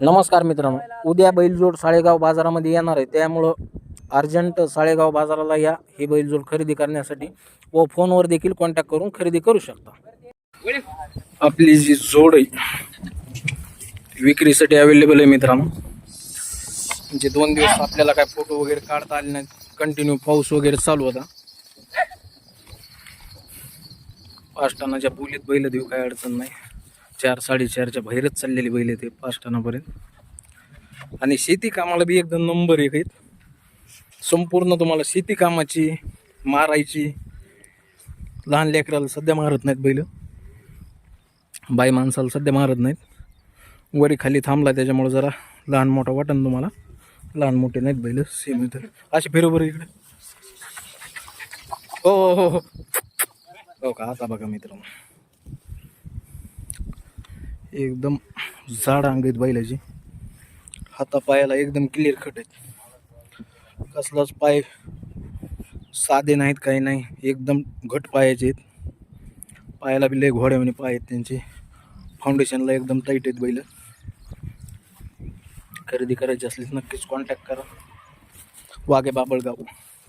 नमस्कार मित्रांनो, उद्या बैलजोड साळेगाव बाजारामध्ये येणार आहे, त्यामुळं अर्जंट साळेगाव बाजाराला या ही बैलजोड खरेदी करण्यासाठी व फोनवर देखील कॉन्टॅक्ट करून खरेदी करू शकता। आपली जी जोड आहे विक्रीसाठी अवेलेबल आहे मित्रांनो। म्हणजे 2 दिवस आपल्याला काय फोटो वगैरे काढता आले नाहीत, कंटिन्यू पाऊस वगैरे चालू होता। 5 टनाच्या बोलीत बैल देऊ, काय अडचण नाही। 4-4.5च्या बाहेरच चाललेली बैल ते 5 टनापर्यंत। आणि शेती कामाला बी एकदम नंबर 1 आहेत। संपूर्ण तुम्हाला शेती कामाची मारायची, लहान लेकराला सध्या मारत नाहीत बैल, बाई माणसाला सध्या मारत नाहीत। वरी खाली थांबला त्याच्यामुळे जरा लहान मोठा वाटण तुम्हाला, लहान मोठे नाहीत बैल, सेम इथं असे फिरोबर इकडे। हो हो हो हो का, आता बघा मित्रांनो, एकदम जाड अंग आहेत बैलाची, हातापायाला एकदम क्लिअर कट आहेत, कसलाच पाय साधे नाहीत, काही नाही, एकदम घट पायाचे आहेत। पायाला बी लय घोड्यावानी पाय आहेत त्यांचे, फाउंडेशनला एकदम टाईट आहेत बैल। खरेदी करायची असल्यास नक्कीच कॉन्टॅक्ट करा। वाघे बाबळगाव,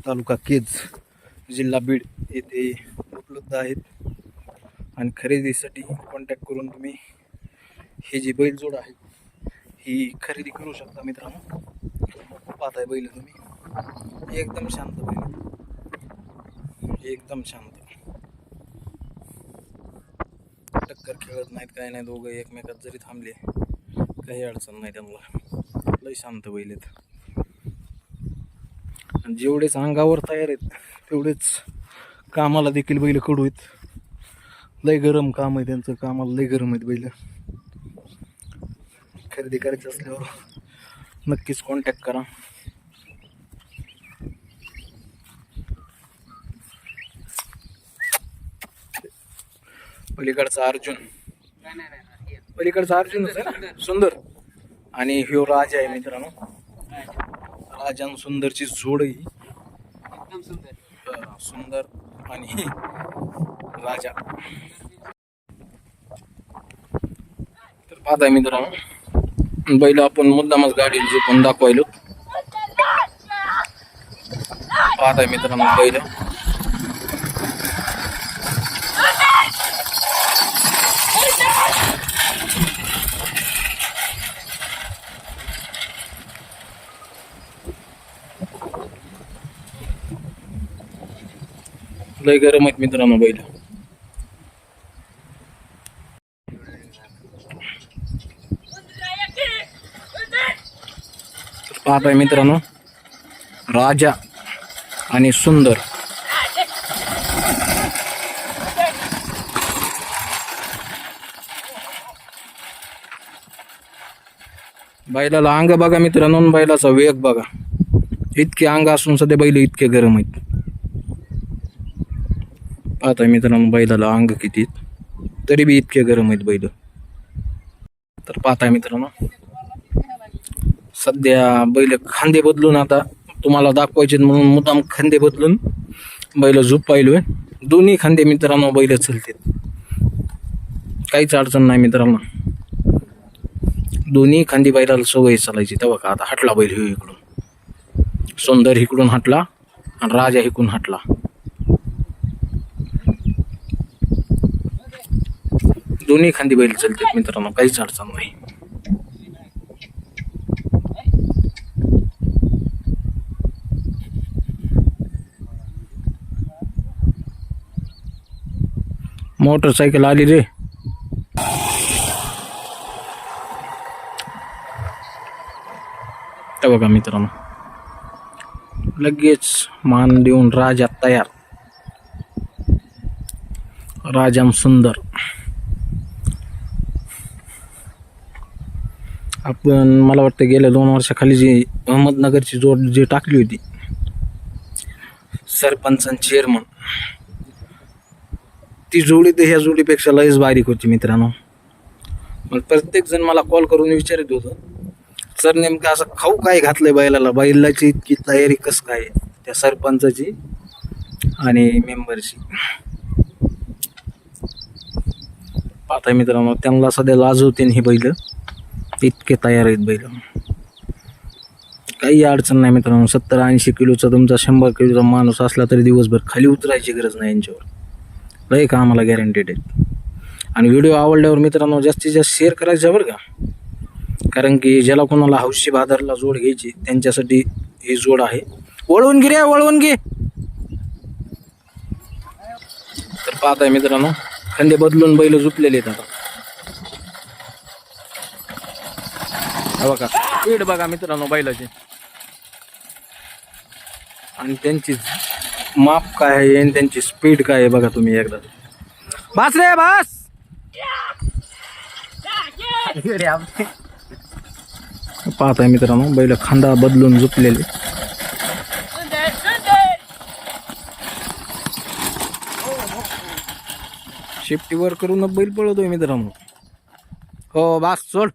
तालुका केज, जिल्हा बीड येथे उपलब्ध आहेत। आणि खरेदीसाठी कॉन्टॅक्ट करून तुम्ही ही जी बैलजोड आहे ही खरेदी करू शकता मित्रांनो। पाहताय बैल तुम्ही, एकदम शांत बैल, एकदम शांत, टक्कर खेळत नाहीत, काय नाही, दोघं एकमेकात जरी थांबले काही अडचण नाही त्यांना, लय शांत बैल आहेत। आणि जेवढेच अंगावर तयार आहेत तेवढेच कामाला देखील बैल कडू आहेत, लय गरम काम आहे त्यांचं, कामाला लय गरम आहेत बैल। खरेदी करायचं असल्यावर नक्कीच कॉन्टॅक्ट करा। पलीकडचा अर्जुन, पलीकडचा अर्जुनच आहे ना, सुंदर, आणि ह्यो राजा आहे मित्रांनो। राजा आणि सुंदरची जोड ही एकदम सुंदर, सुंदर आणि राजा। तर पाहताय मित्रांनो, बैल आपण मुद्दामच गाडीला झोपून दाखवायलो। पाहताय मित्रांनो बैल, लय गरम आहेत मित्रांनो बैल। पाहताय मित्रांनो, राजा आणि सुंदर, बैलाला अंग बघा मित्रांनो, बैलाचा वेग बघा, इतके अंग असून सध्या बैल इतके गरम आहेत। पाहताय मित्रांनो बैलाला अंग किती तरी बी इतके गरम आहेत बैल। तर पाहताय मित्रांनो, सध्या बैल खांदे बदलून आता तुम्हाला दाखवायचे म्हणून मुद्दाम खांदे बदलून बैल झोप पाहिलोय। दोन्ही खांदे मित्रांनो बैल चलतात, काहीच अडचण नाही मित्रांनो, दोन्ही खांदी बैलाला सवय चालायची। तेव्हा का आता हटला बैल, ह्यो इकडून सुंदर इकडून हटला आणि राजा इकडून हटला, दोन्ही खांदी बैल चलतात मित्रांनो, काहीच अडचण नाही। मोटरसायकल आली रे, ते बघा मित्रांनो, लगेच मान देऊन राजा तयार, राजा सुंदर। आपण मला वाटतं गेल्या 2 वर्षाखाली जी अहमदनगरची जोड जी टाकली होती, सरपंच आणि चेअरमन, ती जोडी तर ह्या जोडीपेक्षा लयच बारीक होती मित्रांनो। मग प्रत्येक जण मला कॉल करून विचारत होतं, सर नेमकं असं खाऊ काय घातलंय बैलाला, बैलाची इतकी तयारी कसं काय त्या सरपंचाची आणि मेंबरची। पाहताय मित्रांनो, त्यांना सध्या लाजवते ही बैल, इतके तयार आहेत बैल. काही अडचण नाही मित्रांनो. 70-80 किलोचा तुमचा 100 किलोचा माणूस असला तरी दिवसभर खाली उतरायची गरज नाही यांच्यावर. लय का आम्हाला गॅरंटेड आहे. आणि व्हिडिओ आवडल्यावर मित्रांनो जास्तीत जास्त शेअर करायचं बरं का. कारण की ज्याला कोणाला हौशी बाजारला जोड घ्यायची त्यांच्यासाठी ही जोड आहे. वळवून घे रे, वळवून घे. तर पाहताय मित्रांनो खंदे बदलून बैल झुपलेले आहेत आता. बघा स्पीड बघा मित्रांनो बैलाची आणि त्यांची माप काय आहे आणि त्यांची स्पीड काय आहे बघा तुम्ही एकदा. बस रे बस. पाहताय मित्रांनो बैल खांदा बदलून झुपलेले. शेफ्टी वर करून बैल पळवतोय मित्रांनो. हो बस सोड.